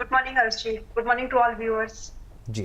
Good morning Harshi, good morning to all viewers. जी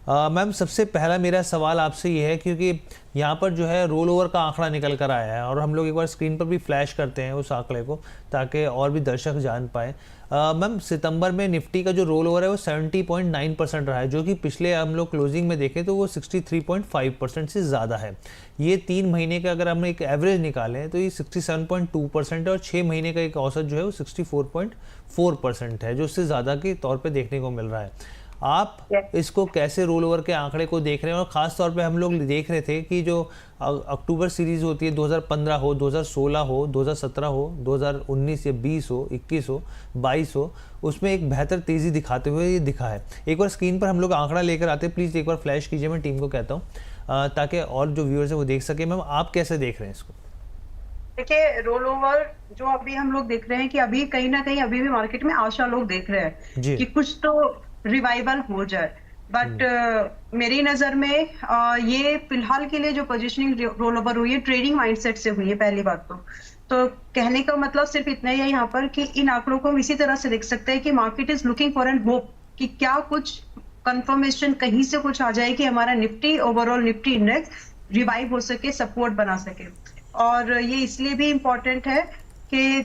ma'am, सबसे पहला मेरा सवाल आपसे ये है, क्योंकि यहाँ पर जो है रोल ओवर का आंकड़ा निकल कर आया है और हम लोग एक बार स्क्रीन पर भी फ्लैश करते हैं उस आंकड़े को ताकि और भी दर्शक जान पाए। मैम, सितंबर में निफ्टी का जो रोल ओवर है वो 70.9% रहा है, जो कि पिछले हम लोग क्लोजिंग में देखें तो वो 63.5% से ज़्यादा है। ये 3 महीने का अगर हम एक एवरेज निकालें तो ये 67.2% है और 6 महीने का एक औसत जो है वो 64.4% है, जो उससे ज़्यादा के तौर पे देखने को मिल रहा है। आप इसको कैसे रोल ओवर के आंकड़े को देख रहे हैं? और ख़ास तौर पे हम लोग देख रहे थे कि जो अक्टूबर सीरीज़ होती है, 2015 हो, 2016 हो, 2017 हो, 2019 या 20 हो, 21 हो, 22 हो, उसमें एक बेहतर तेज़ी दिखाते हुए ये दिखा है। एक बार स्क्रीन पर हम लोग आंकड़ा लेकर आते हैं, प्लीज़ एक बार फ्लैश कीजिए, मैं टीम को कहता हूँ ताकि और जो व्यूअर्स है वो देख सके। मैम, आप कैसे देख रहे हैं इसको? देखिए, रोल ओवर जो अभी हम लोग देख रहे हैं कि अभी कहीं ना कहीं अभी भी मार्केट में आशा लोग देख रहे हैं जी। कि कुछ तो रिवाइवल हो जाए। बट मेरी नजर में ये फिलहाल के लिए जो पोजीशनिंग रोल ओवर हुई है, ट्रेडिंग माइंडसेट से हुई है। पहली बात तो कहने का मतलब सिर्फ इतना ही है यहाँ पर कि इन आंकड़ों को हम इसी तरह से देख सकते हैं कि market is looking for an hope कि क्या कुछ कंफर्मेशन कहीं से कुछ आ जाए कि हमारा Nifty, overall Nifty index revive हो सके, सपोर्ट बना सके। और ये इसलिए भी इम्पोर्टेंट है कि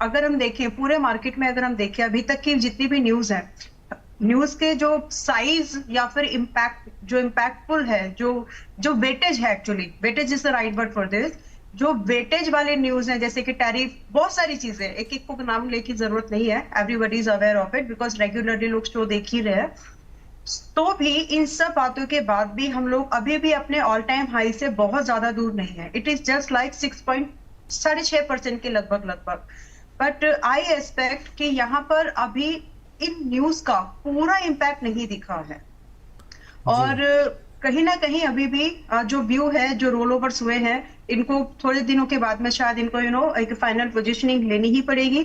अगर हम देखें पूरे मार्केट में, अगर हम देखें अभी तक की जितनी भी न्यूज है, न्यूज के जो साइज या फिर इम्पैक्ट, जो इम्पैक्टफुल है, जो वेटेज है, actually weightage is the right word for this, जो वेटेज वाले न्यूज है जैसे कि टैरिफ, बहुत सारी चीजें, एक एक को नाम लेने की जरूरत नहीं है, everybody is aware of it because regularly लोग शो देख ही रहे हैं। तो भी इन सब बातों के बाद भी हम लोग अभी भी अपने ऑल टाइम हाई से बहुत ज्यादा दूर नहीं है। इट इज जस्ट लाइक 6.6% के लगभग। बट आई एक्सपेक्ट कि यहाँ पर अभी इन न्यूज का पूरा इम्पैक्ट नहीं दिखा है और कहीं ना कहीं अभी भी जो व्यू है, जो रोल ओवर्स हुए हैं, इनको थोड़े दिनों के बाद में शायद इनको एक फाइनल पोजीशनिंग लेनी ही पड़ेगी,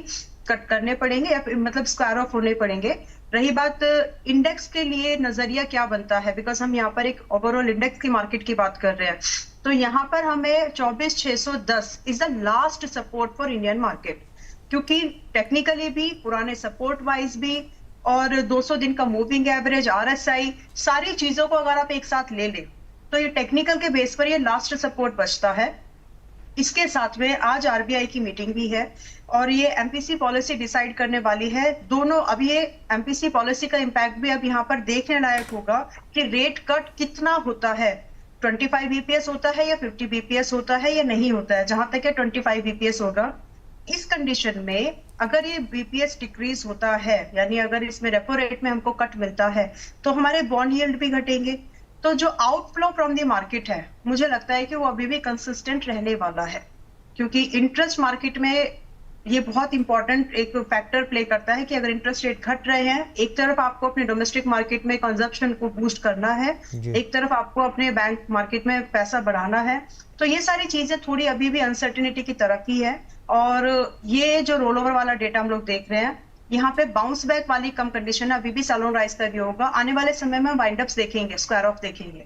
कट करने पड़ेंगे या मतलब स्क्वायर ऑफ होने पड़ेंगे। रही बात इंडेक्स के लिए नजरिया क्या बनता है, बिकॉज हम यहाँ पर एक ओवरऑल इंडेक्स की मार्केट की बात कर रहे हैं, तो यहाँ पर हमें 24,610 is the last support for Indian market, क्योंकि टेक्निकली भी, पुराने सपोर्ट वाइज भी और 200 दिन का मूविंग एवरेज, आरएसआई, सारी चीजों को अगर आप एक साथ ले लें तो ये टेक्निकल के बेस पर ये लास्ट सपोर्ट बचता है। इसके साथ में आज आरबीआई की मीटिंग भी है और ये एमपीसी पॉलिसी डिसाइड करने वाली है। दोनों, अब ये एमपीसी पॉलिसी का इंपैक्ट भी अब यहाँ पर देखने लायक होगा कि रेट कट कितना होता है, 25 बीपीएस होता है या 50 बीपीएस होता है या नहीं होता है। जहां तक है 25 बीपीएस होगा। इस कंडीशन में अगर ये बीपीएस डिक्रीज होता है, यानी अगर इसमें रेपो रेट में हमको कट मिलता है, तो हमारे बॉन्ड यील्ड भी घटेंगे। तो जो आउटफ्लो फ्रॉम द मार्केट है, मुझे लगता है कि वो अभी भी कंसिस्टेंट रहने वाला है, क्योंकि इंटरेस्ट मार्केट में ये बहुत इंपॉर्टेंट एक फैक्टर प्ले करता है कि अगर इंटरेस्ट रेट घट रहे हैं, एक तरफ आपको अपने डोमेस्टिक मार्केट में कंजप्शन को बूस्ट करना है, एक तरफ आपको अपने बैंक मार्केट में पैसा बढ़ाना है, तो ये सारी चीजें थोड़ी अभी भी अनसर्टेनिटी की तरफ ही है। और ये जो रोल ओवर वाला डेटा हम लोग देख रहे हैं, यहाँ पे बाउंस बैक वाली कम कंडीशन है, अभी भी सैलून राइज का भी होगा। आने वाले समय में वाइंड अप्स देखेंगे, स्क्वायर ऑफ देखेंगे।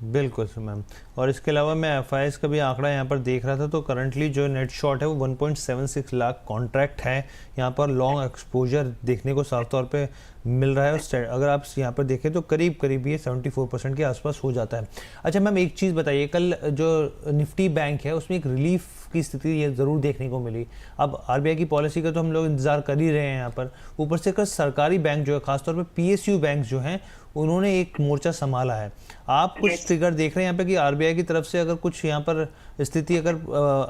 बिल्कुल सर मैम। और इसके अलावा मैं एफआईएस का भी आंकड़ा यहाँ पर देख रहा था, तो करंटली जो नेट शॉर्ट है वो 1.76 लाख कॉन्ट्रैक्ट है। यहाँ पर लॉन्ग एक्सपोजर देखने को साफ तौर पे मिल रहा है और अगर आप यहाँ पर देखें तो करीब करीब ये 74% के आसपास हो जाता है। अच्छा मैम, एक चीज़ बताइए, कल जो निफ्टी बैंक है उसमें एक रिलीफ की स्थिति ये ज़रूर देखने को मिली। अब आरबीआई की पॉलिसी का तो हम लोग इंतजार कर ही रहे हैं यहाँ पर, ऊपर से कल सरकारी बैंक जो है, खासतौर पर पीएसयू बैंक जो हैं, उन्होंने एक मोर्चा संभाला है। आप कुछ ट्रिगर देख रहे हैं यहाँ पे कि आरबीआई की तरफ से अगर कुछ यहाँ पर स्थिति, अगर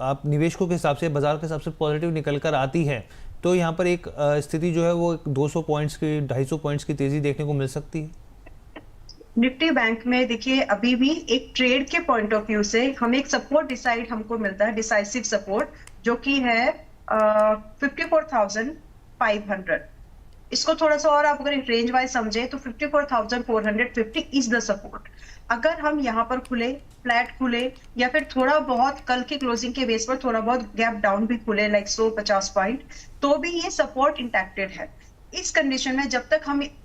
आप निवेशकों के हिसाब से, बाजार के हिसाब से पॉजिटिव निकल कर आती है, तो यहाँ पर एक स्थिति जो है वो 200 पॉइंट्स की, 250 पॉइंट्स की तेजी देखने को मिल सकती है? निफ्टी बैंक में देखिए, अभी भी एक ट्रेड के पॉइंट ऑफ व्यू से हमें एक सपोर्ट डिसाइड हमको मिलता है, डिसाइसिव सपोर्ट, जो कि है 54,500। इसको थोड़ा सा और आप अगर रेंज वाइज समझे तो 54,450 इज द सपोर्ट। अगर हम यहाँ पर खुले, फ्लैट खुले, या फिर थोड़ा बहुत कल के क्लोजिंग के बेस पर थोड़ा बहुत गैप डाउन भी खुले, लाइक 150 पॉइंट, तो भी ये सपोर्ट इंटैक्टेड है। इस कंडीशन में जब तक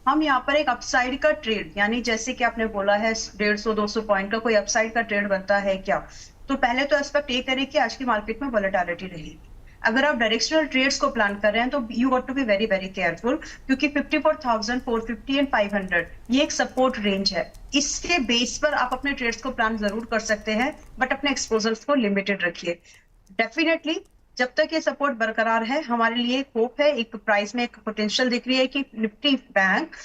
हम यहाँ पर एक अपसाइड का ट्रेड, यानी जैसे कि आपने बोला है 150-200 पॉइंट का कोई अपसाइड का ट्रेड बनता है क्या, तो पहले तो एस्पेक्ट ये करें कि आज की मार्केट में वॉलेटिलिटी रहेगी। अगर आप डायरेक्शनल ट्रेड्स को प्लान कर रहे हैं तो you got to be very very careful, क्योंकि 54,000, 450 एंड 500 ये एक सपोर्ट रेंज है। इसके बेस पर आप अपने ट्रेड्स को प्लान जरूर कर सकते हैं, बट अपने एक्सपोजर्स को लिमिटेड रखिए। डेफिनेटली जब तक ये सपोर्ट बरकरार है, हमारे लिए एक होप है, एक प्राइस में एक पोटेंशियल दिख रही है कि निफ्टी बैंक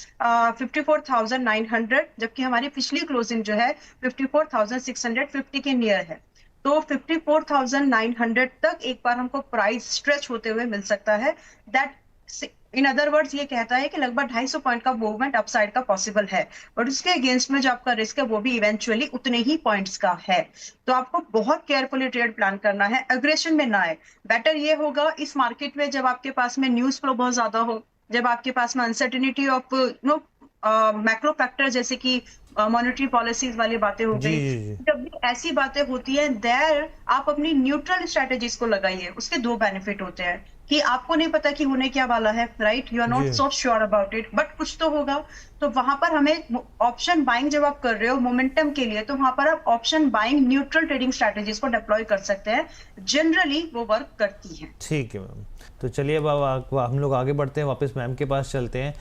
54,900, जबकि हमारी पिछली क्लोजिंग जो है 54,650 के नियर है। तो 54,900 तक एक बार हमको प्राइस स्ट्रेच होते हुए मिल सकता है। दैट इन अदर वर्ड्स ये कहता है कि लगभग 250 पॉइंट का मूवमेंट अपसाइड का पॉसिबल है, बट उसके अगेंस्ट में जो आपका रिस्क है वो भी इवेंचुअली उतने ही पॉइंट्स का है। तो आपको बहुत केयरफुली ट्रेड प्लान करना है, एग्रेशन में ना आए। बेटर ये होगा इस मार्केट में जब आपके पास में न्यूज फ्लो बहुत ज्यादा हो, जब आपके पास में अनसर्टेनिटी ऑफ मैक्रो फैक्टर जैसे कि मॉनेटरी पॉलिसीज वाली बातें हो जी गई, जी जी जब भी ऐसी बातें होती हैं देयर आप अपनी न्यूट्रल स्ट्रेटेजीज को लगाइए। उसके दो बेनिफिट होते हैं कि आपको नहीं पता कि होने क्या वाला है, राइट, यू आर नॉट जी so sure about it, but कुछ तो होगा। तो वहां पर हमें ऑप्शन बाइंग जब आप कर रहे हो मोमेंटम के लिए, तो वहां पर आप option buying neutral trading strategies को डिप्लॉय कर सकते हैं। जनरली वो वर्क करती है। ठीक है मैम। तो चलिए अब हम लोग आगे बढ़ते हैं, वापस मैम के पास चलते हैं।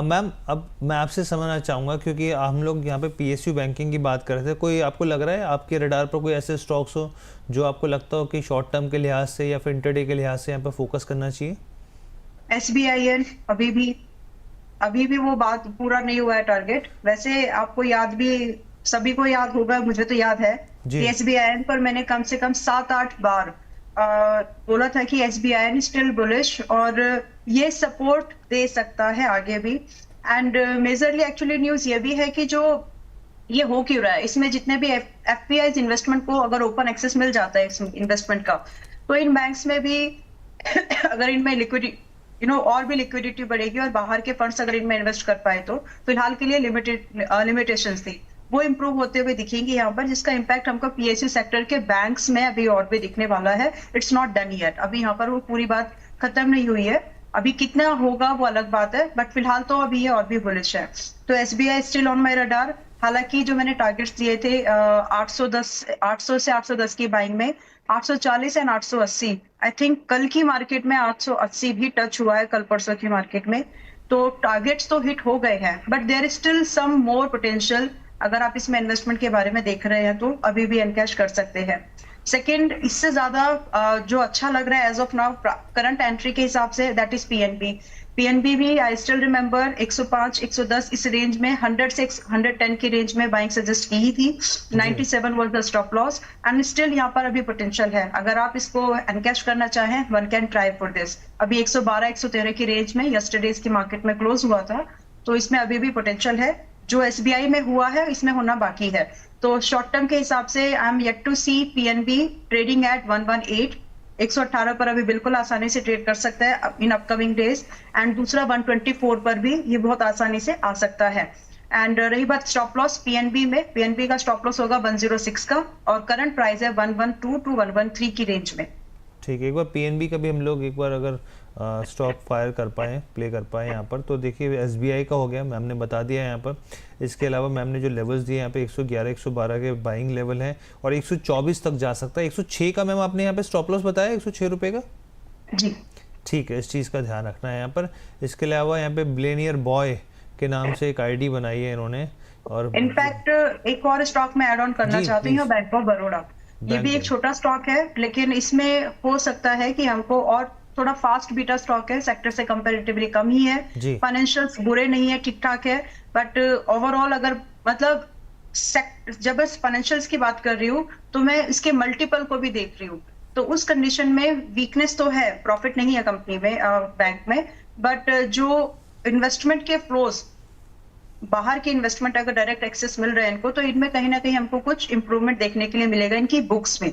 मैम अब मैं आपसे समझना चाहूँगा, क्योंकि हम लोग यहाँ पे पीएसयू बैंकिंग की बात कर रहे थे, कोई आपको लग रहा है आपके रडार पर कोई ऐसे स्टॉक्स हो जो आपको लगता हो कि शॉर्ट टर्म के लिहाज से या फिर इंटरडे के लिहाज से यहाँ पर फोकस करना चाहिए? SBIN अभी भी वो बात पूरा नहीं हुआ है टारगेट। वैसे आपको याद भी, सभी को याद होगा, मुझे तो याद है जी कि SBIN पर मैंने कम से कम 7-8 बार बोला था कि SBIN स्टिल बुलिश और ये सपोर्ट दे सकता है आगे भी। एंड मेजरली एक्चुअली न्यूज ये भी है कि जो ये हो क्यों रहा है, इसमें जितने भी FPIs इन्वेस्टमेंट को अगर ओपन एक्सेस मिल जाता है इस इन्वेस्टमेंट का, तो इन बैंक्स में भी अगर इनमें लिक्विडिटी और भी लिक्विडिटी बढ़ेगी और बाहर के फंड्स अगर इनमें इन्वेस्ट कर पाए, तो फिलहाल के लिए लिमिटेशंस थी वो इंप्रूव होते हुए दिखेंगी यहाँ पर, जिसका इम्पैक्ट हमको PSU सेक्टर के बैंक्स में अभी और भी दिखने वाला है। इट्स नॉट डन येट, अभी यहाँ पर वो पूरी बात खत्म नहीं हुई है, अभी कितना होगा वो अलग बात है, बट फिलहाल तो अभी ये और भी बुलिश है। तो SBI still on my radar. हालांकि जो मैंने टारगेट्स दिए थे 800 से 810 की बाइंग में, 840 एंड 880, आई थिंक कल की मार्केट में 880 भी टच हुआ है, कल परसों की मार्केट में। तो टारगेट्स तो हिट हो गए हैं, but there is still some more potential. अगर आप इसमें इन्वेस्टमेंट के बारे में देख रहे हैं तो अभी भी एनकैश कर सकते हैं। सेकंड, इससे ज्यादा जो अच्छा लग रहा है as of now current entry के हिसाब से, दैट इज PNB भी आई स्टिल रिमेंबर 105 110 इस रेंज में, 100 से 110 की रेंज में बाइंग सजेस्ट की थी। 97 was the stop loss and still यहाँ पर अभी पोटेंशियल है। अगर आप इसको एनकैश करना चाहें, one can try for this. अभी 112 113 की रेंज में यस्टरडेज की मार्केट में क्लोज हुआ था, तो इसमें अभी भी पोटेंशियल है। जो SBI में हुआ है इसमें होना बाकी है। तो शॉर्ट टर्म के हिसाब से I am yet to see PNB trading at 118, 118 पर अभी बिल्कुल आसानी से ट्रेड कर सकता है इन अपकमिंग डेज, एंड दूसरा 124 पर भी ये बहुत आसानी से आ सकता है। एंड रही बात स्टॉप लॉस PNB में, PNB का स्टॉप लॉस होगा 106 का और करंट प्राइस है 112 टू 113 की रेंज में। ठीक है, एक बार PNB का भी हम लोग एक बार अगर स्टॉक फायर कर पाए, प्ले कर पाए यहाँ पर, तो देखिए SBI का हो गया, मैम ने बता दिया यहाँ पर। इसके अलावा मैम ने जो लेवल्स दिए यहाँ पे 111 112 के बाइंग लेवल हैं और 124 तक जा सकता है। 106 का मैम आपने यहाँ पे स्टॉप लॉस बताया, 106 रुपये का। जी ठीक है, इस चीज़ का ध्यान रखना है यहाँ पर। इसके अलावा यहाँ पे बिलियनियर बॉय के नाम से एक ID बनाई है इन्होंने, और इनफैक्ट एक और स्टॉक में ऐड ऑन करना जी, चाहती हूँ, बैंक ऑफ बड़ौदा। ये भी एक छोटा स्टॉक है, लेकिन इसमें हो सकता है कि हमको और थोड़ा फास्ट बीटा स्टॉक है, सेक्टर से कंपैरेटिवली कम ही है, जी फाइनेंशियल्स बुरे नहीं है, ठीक ठाक है, बट ओवरऑल अगर मतलब जब मैं फाइनेंशियल्स की बात कर रही हूँ तो मैं इसके मल्टीपल को भी देख रही हूँ। तो उस कंडीशन में वीकनेस तो है, प्रॉफिट नहीं है कंपनी में, बैंक में, बट जो इन्वेस्टमेंट के फ्लोज, बाहर की इन्वेस्टमेंट अगर डायरेक्ट एक्सेस मिल रहे हैं इनको, तो इनमें कहीं ना कहीं हमको कुछ इंप्रूवमेंट देखने के लिए मिलेगा इनकी बुक्स में।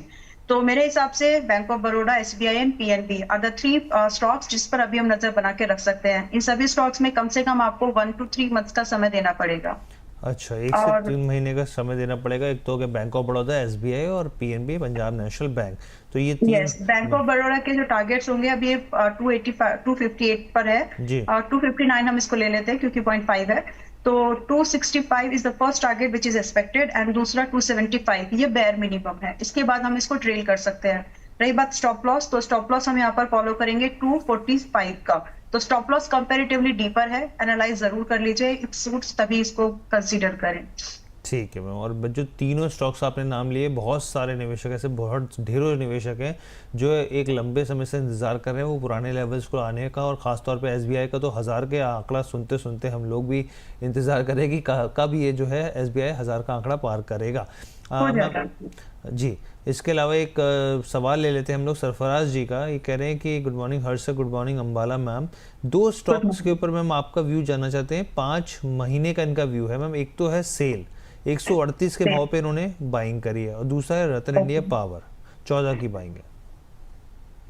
तो मेरे हिसाब से bank of Baroda, SBI and PNB are the 3 stocks जिस पर अभी हम नजर बना के रख सकते हैं। इन सभी स्टॉक्स में कम से कम आपको 1 to 3 मंथ्स का समय देना पड़ेगा। अच्छा, 1 से 3 महीने का समय देना पड़ेगा। एक तो हो गया बैंक ऑफ बड़ौदा, SBI और PNB पंजाब नेशनल बैंक। तो ये 3 यस, बैंक ऑफ बड़ौदा के जो टारगेट्स होंगे अभी ये 258 पर है, 259 हम इसको ले लेते हैं क्योंकि 0.5 है। तो 265 is the first target which is expected, and दूसरा 275 ये बेयर मिनिमम है। इसके बाद हम इसको ट्रेल कर सकते हैं। रही बात स्टॉप लॉस, तो स्टॉप लॉस हम यहाँ पर फॉलो करेंगे 245 का। तो स्टॉप लॉस कंपैरेटिवली डीपर है, एनालाइज जरूर कर लीजिए, इट सूट्स तभी इसको कंसीडर करें। ठीक है मैम। और जो तीनों स्टॉक्स आपने नाम लिए, बहुत सारे निवेशक ऐसे, बहुत ढेरों निवेशक हैं जो एक लंबे समय से इंतजार कर रहे हैं वो पुराने लेवल्स को आने का, और ख़ासतौर पे एसबीआई का तो 1000 के आंकड़ा सुनते सुनते हम लोग भी इंतज़ार करें कि कब ये जो है एसबीआई 1000 का आंकड़ा पार करेगा। मैम जी, इसके अलावा एक सवाल ले लेते हैं हम लोग सरफराज जी का। ये कह रहे हैं कि गुड मॉर्निंग हर्ष, गुड मॉर्निंग अंबाला मैम। दो स्टॉक्स के ऊपर मैम आपका व्यू जानना चाहते हैं, 5 महीने का इनका व्यू है मैम। एक तो है सेल, 138 के भाव पे इन्होंने बाइंग करी है, और दूसरा है रतन इंडिया पावर, 14 की बाइंग है।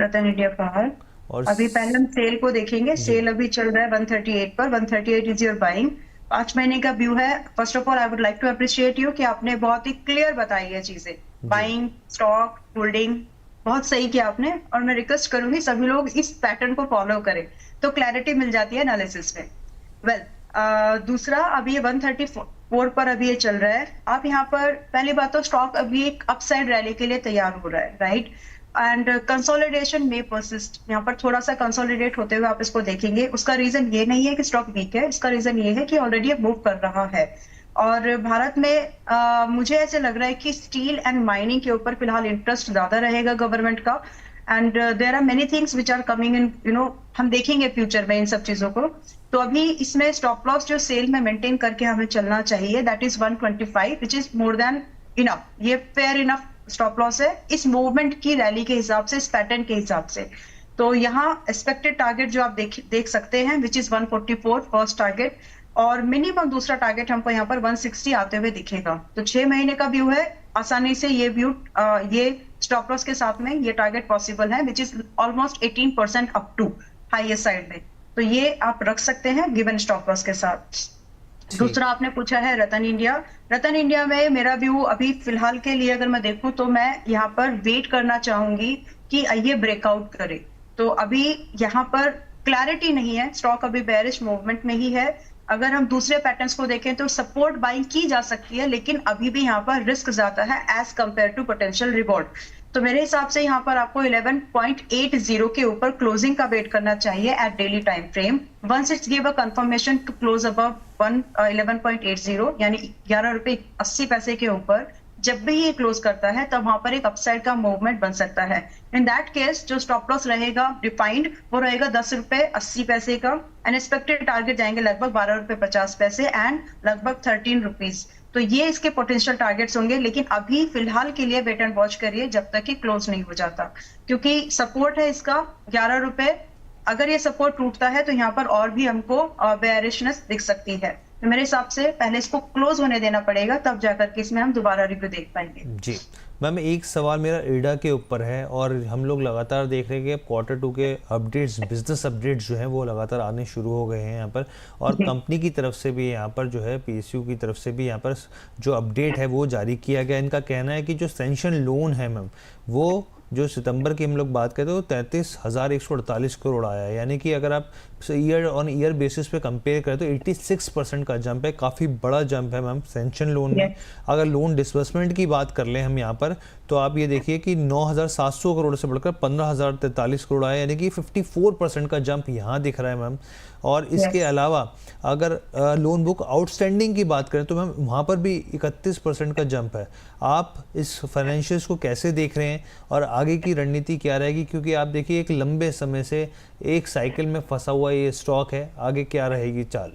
रतन इंडिया पावर, और अभी पहले हम सेल को देखेंगे। सेल अभी चल रहा है 138 पर, 138 इज योर बाइंग। 5 महीने का व्यू है। First of all I would like to appreciate you कि आपने बहुत ही क्लियर बताई है चीजें, बाइंग, स्टॉक, होल्डिंग, बहुत सही किया आपने। और मैं रिक्वेस्ट करूंगी सभी लोग इस पैटर्न को फॉलो करें, तो क्लैरिटी मिल जाती है एनालिसिस में। वेल, दूसरा, अभी ये 134 पर अभी ये चल रहा है। आप यहाँ पर पहली बात तो स्टॉक अभी एक अपसाइड रैली के लिए तैयार हो रहा है, राइट, एंड कंसोलिडेशन में परसिस्ट। यहाँ पर थोड़ा सा कंसोलिडेट होते हुए आप इसको देखेंगे। उसका रीजन ये नहीं है कि स्टॉक वीक है, इसका रीजन ये है कि ऑलरेडी मूव कर रहा है। और भारत में मुझे ऐसे लग रहा है कि स्टील एंड माइनिंग के ऊपर फिलहाल इंटरेस्ट ज्यादा रहेगा गवर्नमेंट का, and there are many things which are coming in, हम देखेंगे फ्यूचर में इन सब चीजों को। तो अभी इसमें स्टॉप लॉस जो सेल में मेंटेन करके हमें चलना चाहिए, that is 125, which is more than enough. ये फेयर इनफ स्टॉप लॉस है इस मूवमेंट की रैली के हिसाब से, इस पैटर्न के हिसाब से। तो यहाँ एक्सपेक्टेड टारगेट जो आप देख सकते हैं, विच इज 144 फर्स्ट टारगेट, और मिनिमम दूसरा टारगेट हमको यहाँ पर 160 आते हुए दिखेगा। तो 6 महीने का व्यू है, आसानी से ये व्यू, ये स्टॉप लॉस के साथ में ये टारगेट पॉसिबल है, which is almost 18% up to highest side में। तो ये आप रख सकते हैं गिवन स्टॉप लॉस के साथ। दूसरा आपने पूछा है रतन इंडिया। रतन इंडिया में मेरा व्यू अभी फिलहाल के लिए अगर मैं देखूं तो मैं यहाँ पर वेट करना चाहूंगी कि ये ब्रेकआउट करे। तो अभी यहाँ पर क्लैरिटी नहीं है, स्टॉक अभी बेरिश मूवमेंट में ही है। अगर हम दूसरे पैटर्न्स को देखें तो सपोर्ट बाइंग की जा सकती है, लेकिन अभी भी यहाँ पर रिस्क ज्यादा है as compare to potential reward. तो मेरे हिसाब से यहाँ पर आपको 11.80 के ऊपर क्लोजिंग का वेट करना चाहिए at daily time frame. Once it's give a confirmation to close above 11.80, यानी 11 रुपए 80 पैसे के ऊपर जब भी ये क्लोज करता है, तब वहां पर एक अपसाइड का मूवमेंट बन सकता है। इन दैट केस जो स्टॉप लॉस रहेगा डिफाइंड, वो रहेगा 10 रुपए 80 पैसे का, एंड एक्सपेक्टेड टारगेट जाएंगे लगभग 12 रुपए 50 पैसे एंड लगभग 13 रुपीज। तो ये इसके पोटेंशियल टारगेट्स होंगे, लेकिन अभी फिलहाल के लिए वेट एंड वॉच करिए जब तक कि क्लोज नहीं हो जाता, क्योंकि सपोर्ट है इसका 11 रुपए। अगर ये सपोर्ट टूटता है तो यहाँ पर और भी हमको बेयरिशनेस दिख सकती है। तो मेरे हिसाब से पहले इसको क्लोज होने देना पड़ेगा, तब जाकर के इसमें हम दोबारा रिव्यू देख पाएंगे। जी मैम, एक सवाल मेरा इडा के ऊपर है, और हम लोग लगातार देख रहे हैं कि अब Q2 के अपडेट्स, बिजनेस अपडेट्स जो हैं वो लगातार आने शुरू हो गए हैं यहाँ पर, और कंपनी की तरफ से भी यहाँ पर जो है PSU की तरफ से भी यहाँ पर जो अपडेट है वो जारी किया गया। इनका कहना है कि जो सैंक्शन लोन है मैम, वो जो सितंबर की हम लोग बात करते हैं तो 33,148 करोड़ आया है, यानी कि अगर आप ईयर ऑन ईयर बेसिस पे कंपेयर करें तो 86% का जंप है, काफ़ी बड़ा जंप है मैम सैंक्शन लोन में। अगर लोन डिसबर्समेंट की बात कर लें हम यहाँ पर, तो आप ये देखिए कि 9,700 करोड़ से बढ़कर 15,043 करोड़ आया, यानी कि 54% का जंप यहाँ दिख रहा है मैम। और इसके अलावा अगर लोन बुक आउटस्टैंडिंग की बात करें तो मैम वहाँ पर भी 31% का जंप है। आप इस फाइनेंशियल्स को कैसे देख रहे हैं और आगे की रणनीति क्या रहेगी, क्योंकि आप देखिए एक लंबे समय से एक साइकिल में फंसा हुआ ये स्टॉक है, आगे क्या रहेगी चाल?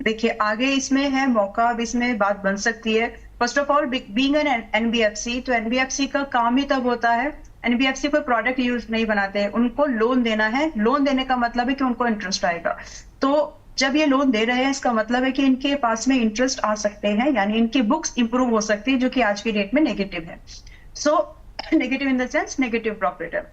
देखिए आगे इसमें है मौका, अब इसमें बात बन सकती है। First of all being an NBFC, तो एनबीएफसी का काम ही तब होता है, एनबीएफसी कोई प्रोडक्ट यूज नहीं बनाते हैं, उनको लोन देना है। लोन देने का मतलब है कि उनको इंटरेस्ट आएगा। तो जब ये लोन दे रहे हैं इसका मतलब है कि इनके पास में इंटरेस्ट आ सकते हैं, यानी इनकी बुक्स इंप्रूव हो सकती है, जो कि आज की डेट में नेगेटिव है। So negative in the sense negative profit है।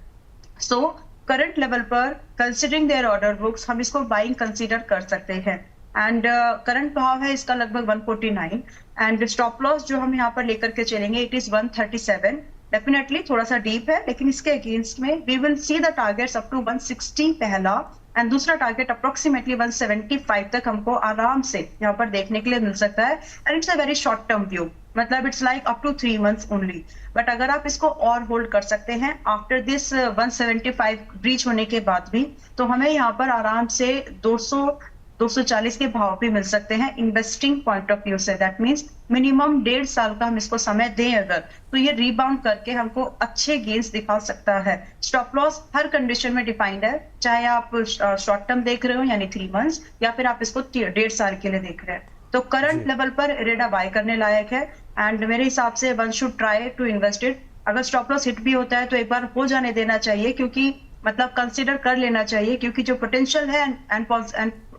सो करंट लेवल पर कंसिडरिंग देयर ऑर्डर बुक्स हम इसको बाइंग कंसीडर कर सकते हैं। एंड करंट भाव है इसका लगभग 149, एंड स्टॉप लॉस जो हम यहाँ पर लेकर के चलेंगे इट इज 137। डेफिनेटली थोड़ा सा डीप है, लेकिन इसके अगेंस्ट में we will see the targets up to 160 पहला, एंड दूसरा टारगेट अप्रोक्सीमेटली 175 तक हमको आराम से यहाँ पर देखने के लिए मिल सकता है। And it's a very short term view, मतलब it's like up to 3 months only. But अगर आप इसको और होल्ड कर सकते हैं आफ्टर दिस 175 ब्रीच होने के बाद भी, तो हमें यहाँ पर आराम से 240 के भाव भी मिल सकते हैं इन्वेस्टिंग पॉइंट ऑफ व्यू से। दैट मीन्स मिनिमम 1.5 साल का हम इसको समय दें अगर, तो ये रिबाउंड करके हमको अच्छे गेन्स दिखा सकता है। स्टॉप लॉस हर कंडीशन में डिफाइंड है, चाहे आप शॉर्ट टर्म देख रहे हो यानी 3 मंथ्स, या फिर आप इसको 1.5 साल के लिए देख रहे हैं। तो करंट लेवल पर इरेडा बाय करने लायक है एंड मेरे हिसाब से one should try to invest it. अगर स्टॉप लॉस हिट भी होता है तो एक बार हो जाने देना चाहिए, क्योंकि मतलब कंसिडर कर लेना चाहिए, क्योंकि जो पोटेंशियल है and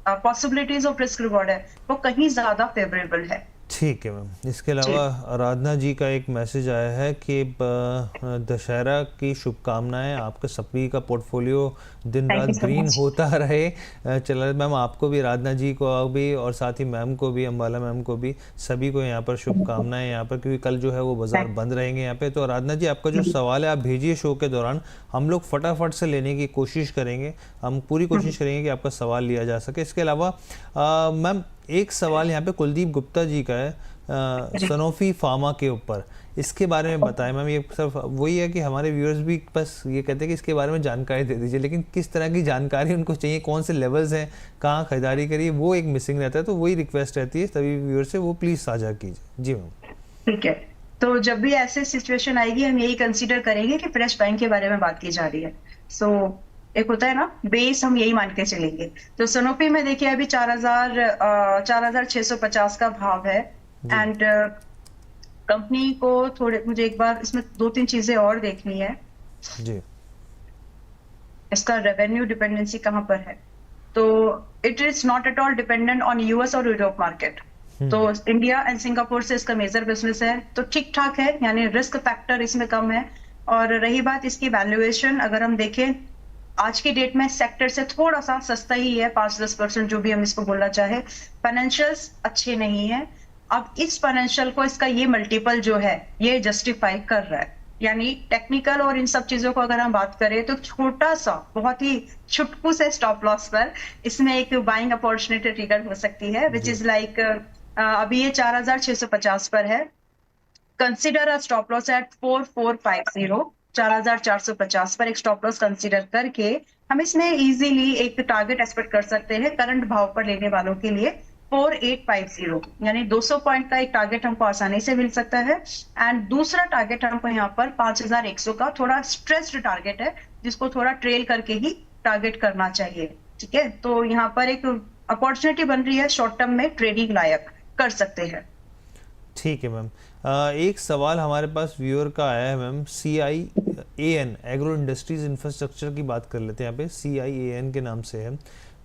possibilities of risk reward है वो कहीं ज्यादा फेवरेबल है। ठीक है मैम। इसके अलावा आराधना जी का एक मैसेज आया है कि दशहरा की शुभकामनाएं, आपके सभी का पोर्टफोलियो दिन रात ग्रीन होता रहे। चला मैम, आपको भी, आराधना जी को भी, और साथ ही मैम को भी, अंबाला मैम को भी, सभी को यहाँ पर शुभकामनाएं यहाँ पर, क्योंकि कल जो है वो बाजार बंद रहेंगे यहाँ पे। तो आराधना जी, आपका जो सवाल है आप भेजिए शो के दौरान, हम लोग फटाफट से लेने की कोशिश करेंगे, हम पूरी कोशिश करेंगे कि आपका सवाल लिया जा सके। इसके अलावा मैम एक सवाल यहाँ पे कुलदीप गुप्ता जी का है सनोफी फार्मा के ऊपर, इसके बारे में बताएं मैम। ये सिर्फ वही है कि हमारे व्यूअर्स भी बस ये कहते हैं कि इसके बारे में जानकारी दे दीजिए, लेकिन किस तरह की जानकारी उनको चाहिए, कौन से लेवल्स हैं, कहाँ खरीदारी करिए, वो एक मिसिंग रहता है। तो वही रिक्वेस्ट रहती है सभी व्यूअर्स से, वो प्लीज साझा कीजिए। जी मैम। ठीक है, तो जब भी ऐसे सिचुएशन आएगी हम यही कंसीडर करेंगे कि फ्रेश बाइंग के बारे में बात की जा रही है। सो एक होता है ना बेस, हम यही मान के चलेंगे। तो सनोफी में देखिए अभी 4,650 का भाव है एंड कंपनी को थोड़े, मुझे एक बार इसमें 2-3 चीजें और देखनी है जी। इसका रेवेन्यू डिपेंडेंसी कहाँ पर है, तो it is not at all dependent on US और यूरोप मार्केट। तो इंडिया एंड सिंगापुर से इसका मेजर बिजनेस है, तो ठीक ठाक है, यानी रिस्क फैक्टर इसमें कम है। और रही बात इसकी वैल्यूएशन, अगर हम देखें आज की डेट में सेक्टर से थोड़ा सा सस्ता ही है, 5-10% जो भी हम इसको बोलना चाहे। फाइनेंशियल्स अच्छे नहीं है। अब इस फाइनेंशियल को इसका ये मल्टीपल जो है ये जस्टिफाई कर रहा है, यानी टेक्निकल और इन सब चीजों को अगर हम बात करें तो छोटा सा, बहुत ही छुटकू से स्टॉप लॉस पर इसमें एक बाइंग अपॉर्चुनिटी ट्रिगर हो सकती है, विच इज लाइक अभी ये 4,650 पर है। Consider a stop loss at 4,450, 4,450 पर एक स्टॉप लॉस कंसीडर करके हम इसमें इजीली एक टारगेट एक्सपेक्ट कर सकते हैं करंट भाव पर लेने वालों के लिए 4,850, यानी 200 पॉइंट का एक टारगेट हमको आसानी से मिल सकता है। एंड दूसरा टारगेट हमको यहाँ पर 5,100 का थोड़ा स्ट्रेस्ड टारगेट है, जिसको थोड़ा ट्रेल करके ही टारगेट करना चाहिए। ठीक है, तो यहाँ पर एक अपॉर्चुनिटी बन रही है, शॉर्ट टर्म में ट्रेडिंग लायक कर सकते हैं। ठीक है मैम। एक सवाल हमारे पास व्यूअर का आया है ma'am, CIAN agro industries infrastructure की बात कर लेते हैं यहाँ पे, CIAN के नाम से है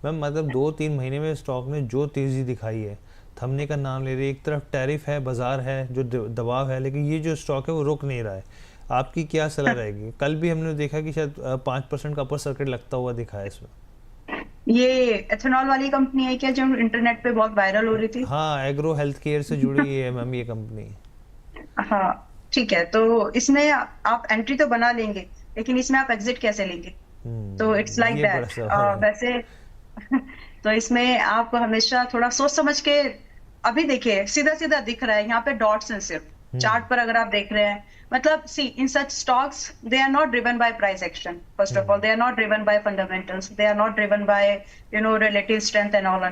मैम। मतलब 2-3 महीने में स्टॉक ने जो तेज़ी दिखाई है, थमने का नाम ले रही है। एक तरफ टैरिफ है, बाजार है, जो दबाव है, लेकिन ये जो स्टॉक है वो रुक नहीं रहा है। आपकी क्या सलाह रहेगी? कल भी हमने देखा कि शायद 5% का अपर सर्किट लगता हुआ दिखा है इसमें। ये एथेनॉल वाली कंपनी है क्या जो इंटरनेट पे बहुत वायरल हो रही थी? हाँ, एग्रो हेल्थ केयर से जुड़ी है मैम ये कंपनी। हाँ ठीक है, तो इसमें आप एंट्री तो बना लेंगे, लेकिन इसमें आप एग्जिट कैसे लेंगे? तो इट्स लाइक दैट वैसे तो इसमें आप हमेशा थोड़ा सोच समझ के, अभी देखिए सीधा सीधा दिख रहा है यहाँ पे डॉट्स हैं सिर्फ, चार्ट पर अगर आप देख रहे हैं, मतलब see in such stocks they are not driven by price action, first of all they are not driven by fundamentals, they are not driven by relative strength and all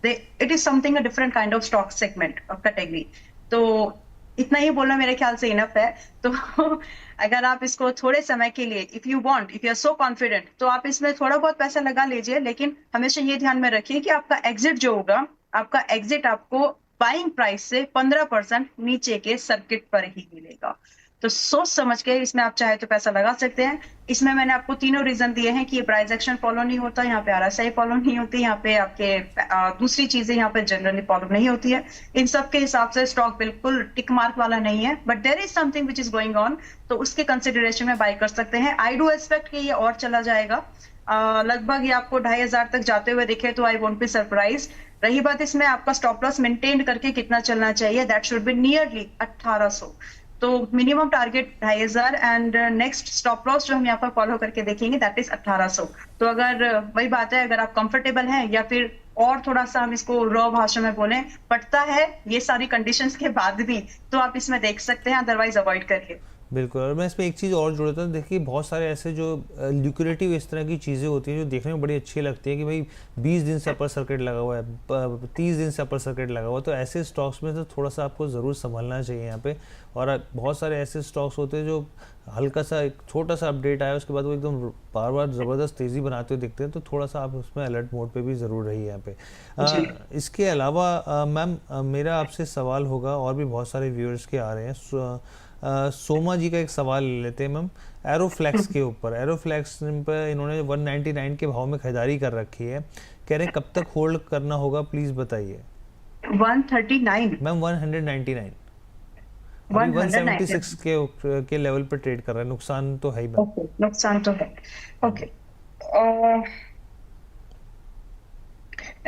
they, it is something a different kind of stock segment of category. तो इतना ही बोलना मेरे ख्याल से enough है। तो अगर आप इसको थोड़े समय के लिए, if you are so confident, तो आप इसमें थोड़ा बहुत पैसा लगा लीजिए, लेकिन हमेशा ये ध्यान में रखिए कि आपका एग्जिट जो होगा, आपका एग्जिट आपको बाइंग प्राइस से 15% नीचे के सर्किट पर ही मिलेगा। तो सोच समझ के इसमें आप चाहे तो पैसा लगा सकते हैं। इसमें मैंने आपको तीनों रीजन दिए हैं कि ये प्राइस एक्शन फॉलो नहीं होता, यहाँ पे RSI फॉलो नहीं होती, यहाँ पे आपके दूसरी चीजें यहाँ पे जनरली फॉलो नहीं होती है। इन सब के हिसाब से स्टॉक बिल्कुल टिक मार्क वाला नहीं है, but there is something which is going on, तो उसके कंसिडरेशन में बाय कर सकते हैं। आई डू एक्सपेक्ट कि ये और चला जाएगा, लगभग ये आपको 2,500 तक जाते हुए दिखे तो आई वोंट बी सरप्राइज। रही बात इसमें आपका स्टॉप लॉस मेंटेन करके कितना चलना चाहिए, दैट शुड बी नियरली 1,800। तो minimum target 2500 and next stop loss जो हम यहाँ पर फॉलो करके देखेंगे दैट इज 1800। तो अगर वही बात है, अगर आप कंफर्टेबल हैं या फिर और थोड़ा सा हम इसको रॉ भाषा में बोलें, पड़ता है ये सारी कंडीशंस के बाद भी, तो आप इसमें देख सकते हैं, अदरवाइज अवॉइड करिए। बिल्कुल। और मैं इसमें एक चीज़ और जोड़ता हूँ, देखिए बहुत सारे ऐसे जो ल्यूक्रेटिव इस तरह की चीज़ें होती हैं जो देखने में बड़ी अच्छी लगती है कि भाई 20 दिन से अपर सर्किट लगा हुआ है, 30 दिन से अपर सर्किट लगा हुआ है, तो ऐसे स्टॉक्स में तो थोड़ा सा आपको ज़रूर संभलना चाहिए यहाँ पे। और बहुत सारे ऐसे स्टॉक्स होते हैं जो हल्का सा एक छोटा सा अपडेट आया उसके बाद वो एकदम बार बार ज़बरदस्त तेज़ी बनाते हुए दिखते हैं, तो थोड़ा सा आप उसमें अलर्ट मोड पे भी ज़रूर रहिए यहाँ पे। इसके अलावा मैम मेरा आपसे सवाल होगा, और भी बहुत सारे व्यूअर्स के आ रहे हैं। सोमा जी का एक सवाल ले लेते हैं मैम, एरोफ्लेक्स के ऊपर। एरोफ्लेक्स पर इन्होंने 199 के भाव में खरीदारी कर रखी है, कह रहे हैं कब तक होल्ड करना होगा, प्लीज बताइए। 139 मैम 199 अभी 176 के लेवल पर ट्रेड कर रहा है, नुकसान तो है ही मैम। ओके, नुकसान तो है। ओके,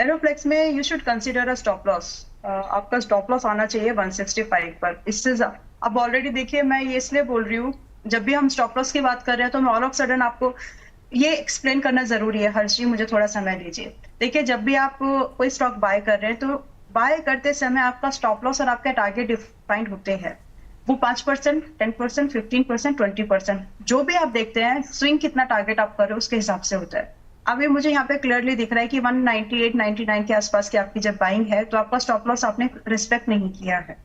एरोफ्लेक्स में you should consider a stop loss. आपका स्टॉप लॉस आना चाहिए 165 पर। इससे अब ऑलरेडी देखिए, मैं ये इसलिए बोल रही हूँ, जब भी हम स्टॉप लॉस की बात कर रहे हैं तो मैं ऑल ऑफ सडन आपको ये एक्सप्लेन करना जरूरी है। हर्षी मुझे थोड़ा समय दीजिए। देखिए, जब भी आप कोई स्टॉक बाय कर रहे हैं तो बाय करते समय आपका स्टॉप लॉस और आपका टारगेट डिफाइंड होते हैं। वो 5%, 10%, 15%, 20%, जो भी आप देखते हैं, स्विंग कितना टारगेट आप कर रहे हो उसके हिसाब से होता है। अभी मुझे यहाँ पे क्लियरली दिख रहा है कि 198, 99 के आसपास की आपकी जब बाइंग है तो आपका स्टॉप लॉस आपने रिस्पेक्ट नहीं किया है।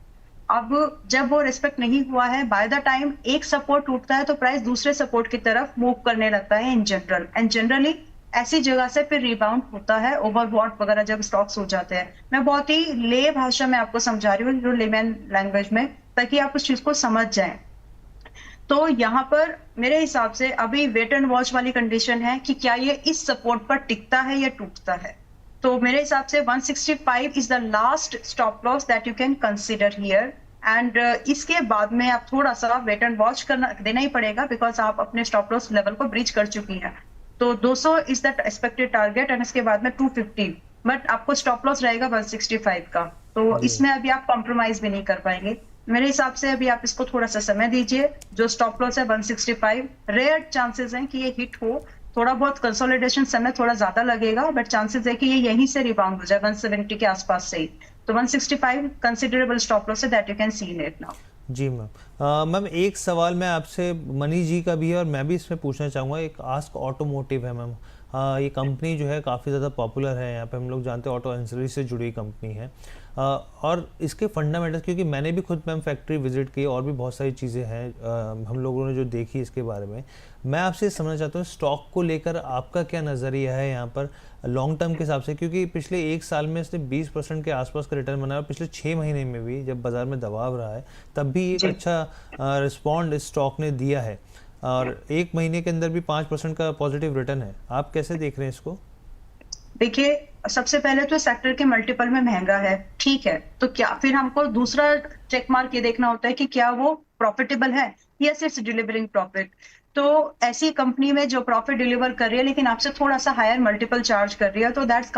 अब जब वो रिस्पेक्ट नहीं हुआ है, बाय द टाइम एक सपोर्ट टूटता है तो प्राइस दूसरे सपोर्ट की तरफ मूव करने लगता है इन जनरल, एंड जनरली ऐसी जगह से फिर रिबाउंड होता है ओवरबॉट वगैरह जब स्टॉक्स हो जाते हैं। मैं बहुत ही ले भाषा में आपको समझा रही हूँ, जो लेमैन लैंग्वेज में, ताकि आप उस चीज को समझ जाएं। तो यहाँ पर मेरे हिसाब से अभी वेट एंड वॉच वाली कंडीशन है कि क्या ये इस सपोर्ट पर टिकता है या टूटता है। तो मेरे हिसाब से 165 is the last stop loss that you can consider here, and इसके बाद में आप थोड़ा सा वेट एंड वॉच करना देना ही पड़ेगा, बिकॉज आप अपने स्टॉप लॉस लेवल को ब्रीच कर चुकी हैं। तो 200 is the expected target, and इसके बाद में 250, बट आपको स्टॉप लॉस रहेगा 165 का। तो इसमें अभी आप कॉम्प्रोमाइज भी नहीं कर पाएंगे मेरे हिसाब से। अभी आप इसको थोड़ा सा समय दीजिए। जो स्टॉप लॉस है 165, रेयर चांसेस हैं कि ये हिट हो। थोड़ा बहुत कंसोलिडेशन समय थोड़ा ज्यादा लगेगा, बट चांसेस है कि ये यहीं से रिबाउंड हो जाए 170 के आसपास से ही। तो 165 कंसिडरेबल स्टॉप लॉस है that you can see in it now. जी मैम। मैम एक सवाल मैं आपसे मनी जी का भी है और मैं भी इसमें पूछना चाहूँगा। एक आस्क ऑटोमोटिव है मैम, ये कंपनी जो है काफ़ी ज़्यादा पॉपुलर है यहाँ पे, हम लोग जानते हैं ऑटो एंसिलरी से जुड़ी कंपनी है। और इसके फंडामेंटल्स, क्योंकि मैंने भी खुद मैम फैक्ट्री विजिट की और भी बहुत सारी चीज़ें हैं हम लोगों ने जो देखी इसके बारे में, मैं आपसे समझना चाहता हूँ स्टॉक को लेकर आपका क्या नज़रिया है यहाँ पर लॉन्ग टर्म के हिसाब से, क्योंकि पिछले एक साल में इसने 20% के आसपास का रिटर्न बनाया, पिछले 6 महीने में भी जब बाजार में दबाव रहा है तब भी एक अच्छा रिस्पॉन्ड इस स्टॉक ने दिया है, और एक महीने के अंदर भी 5% का पॉजिटिव रिटर्न है। आप कैसे देख रहे हैं इसको? देखिए, सबसे पहले तो सेक्टर के मल्टीपल में महंगा है, ठीक है, तो क्या फिर हमको दूसरा चेक मार्क ये देखना होता है कि क्या वो प्रॉफिटेबल है, यस इट्स डिलीवरिंग प्रॉफिट। तो ऐसी कंपनी में जो प्रॉफिट डिलीवर कर रही है लेकिन आपसे थोड़ा सा हायर मल्टीपल चार्ज कर रही है, तो दैट्स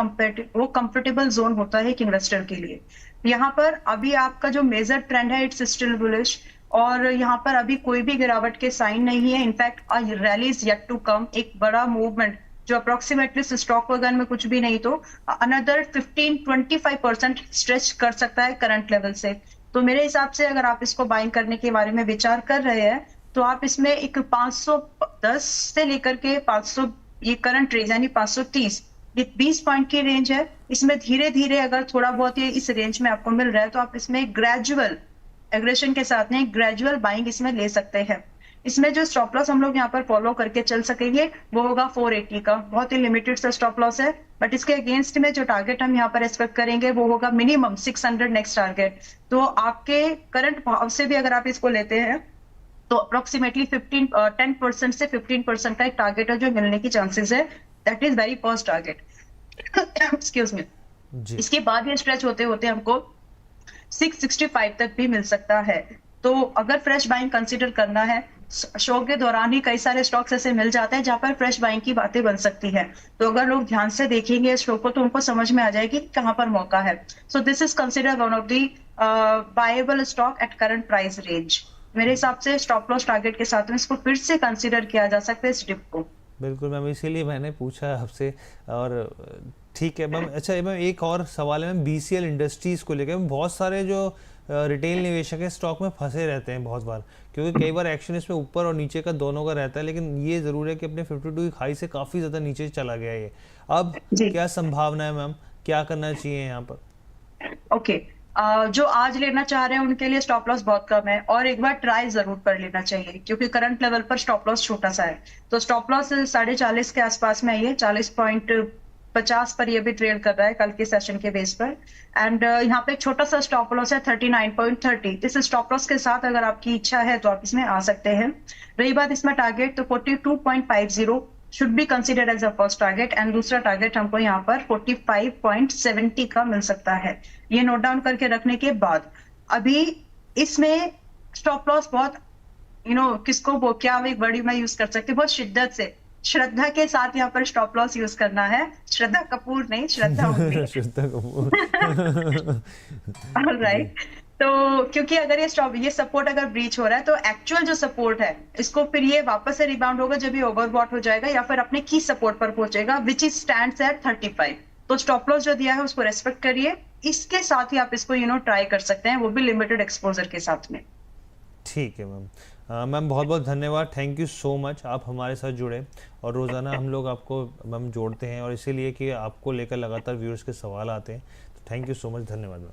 वो कंफर्टेबल जोन होता है एक इन्वेस्टर के लिए। यहाँ पर अभी आपका जो मेजर ट्रेंड है इट्स स्टिल बुलिश, और यहाँ पर अभी कोई भी गिरावट के साइन नहीं है। In fact rally is yet to come, एक बड़ा मूवमेंट जो अप्रोक्सीमेटली स्टॉक वगैरह में कुछ भी नहीं तो अनदर 15-25% स्ट्रेच कर सकता है करंट लेवल से। तो मेरे हिसाब से अगर आप इसको बाइंग करने के बारे में विचार कर रहे हैं तो आप इसमें एक 510 से लेकर के 500, ये करंट रेंज यानी 530, ये 20 पॉइंट की रेंज है। इसमें धीरे धीरे अगर थोड़ा बहुत ये इस रेंज में आपको मिल रहा है तो आप इसमें ग्रेजुअल एग्रेशन के साथ में ग्रेजुअल बाइंग इसमें ले सकते हैं। इसमें जो स्टॉप लॉस हम लोग यहाँ पर फॉलो करके चल सकेंगे वो होगा 480 का, बहुत ही लिमिटेड सा स्टॉप लॉस है, बट इसके अगेंस्ट में जो टारगेट हम यहाँ पर एक्सपेक्ट करेंगे वो होगा मिनिमम 600 नेक्स्ट टारगेट। तो आपके करंट भाव से भी अगर आप इसको लेते हैं तो अप्रोक्सीमेटली 10% से 15% का एक टारगेट है जो मिलने की चांसेस है। That is very first target, excuse me. इसके बाद ये स्ट्रेच होते होते हमको 665 तक भी मिल सकता है। तो अगर फ्रेश बाइंग कंसीडर करना है, शो के दौरान ही कई सारे स्टॉक्स ऐसे मिल जाते हैं जहां पर फ्रेश बाइंग की बातें बन सकती है। तो अगर लोग ध्यान से देखेंगे इस शो को तो उनको समझ में आ जाएगी कहां पर मौका है। So this is consider one of the buyable stock at current price range. मेरे हिसाब से स्टॉप लॉस टारगेट के साथ में इसको फिर से कंसीडर किया जा सकता है इस डिप को। बिल्कुल मैम, इसीलिए मैंने पूछा आपसे। और ठीक है मैम। अच्छा मैम, एक और सवाल है मैम, बीसीएल इंडस्ट्रीज़ को लेकर। बहुत सारे जो रिटेल निवेशक है स्टॉक में फंसे रहते हैं बहुत बार, क्योंकि कई बार एक्शन इसमें ऊपर और नीचे का दोनों का रहता है, लेकिन ये ज़रूर है कि अपने 52 की खाई से काफ़ी ज़्यादा नीचे चला गया ये। अब जी। क्या संभावना है मैम, क्या करना चाहिए यहाँ पर? ओके। जो आज लेना चाह रहे हैं उनके लिए स्टॉप लॉस बहुत कम है, और एक बार ट्राई जरूर कर लेना चाहिए, क्योंकि करंट लेवल पर स्टॉप लॉस छोटा सा है। तो स्टॉप लॉस 40.5 के आसपास में है, ये 40.50 पर ये भी ट्रेड कर रहा है कल के सेशन के बेस पर। एंड यहाँ पे एक छोटा सा स्टॉप लॉस है 39.30। इस स्टॉप लॉस के साथ अगर आपकी इच्छा है तो आप इसमें आ सकते हैं। रही बात इसमें टारगेट, तो 42.50 should be considered as a first target, and दूसरा टारगेट हमको यहाँ पर 45.70 का मिल सकता है। ये नोट डाउन करके रखने के बाद अभी इसमें स्टॉप लॉस बहुत किसको वो क्या एक वर्ड मैं यूज कर सकती हूँ, बहुत शिद्दत से, श्रद्धा के साथ यहाँ पर स्टॉप लॉस यूज करना है। श्रद्धा कपूर नहीं, श्रद्धा उनकी। श्रद्धा कपूर। जी। राइट। तो क्योंकि अगर ये सपोर्ट अगर ब्रीच हो रहा है, तो एक्चुअल जो सपोर्ट है इसको फिर ये वापस से रिबाउंड होगा जब ये ओवरबॉट हो जाएगा, या फिर अपने की सपोर्ट पर पहुंचेगा, विच इज स्टैंड्स एट 35। तो स्टॉप लॉस जो दिया है उसको रेस्पेक्ट करिए, इसके साथ ही आप इसको ट्राई कर सकते हैं, वो भी लिमिटेड एक्सपोजर के साथ में। ठीक है मैम। मैम बहुत बहुत धन्यवाद, थैंक यू सो मच, आप हमारे साथ जुड़े। और रोज़ाना हम लोग आपको मैम जोड़ते हैं, और इसीलिए कि आपको लेकर लगातार व्यूअर्स के सवाल आते हैं। तो थैंक यू सो मच, धन्यवाद मैम।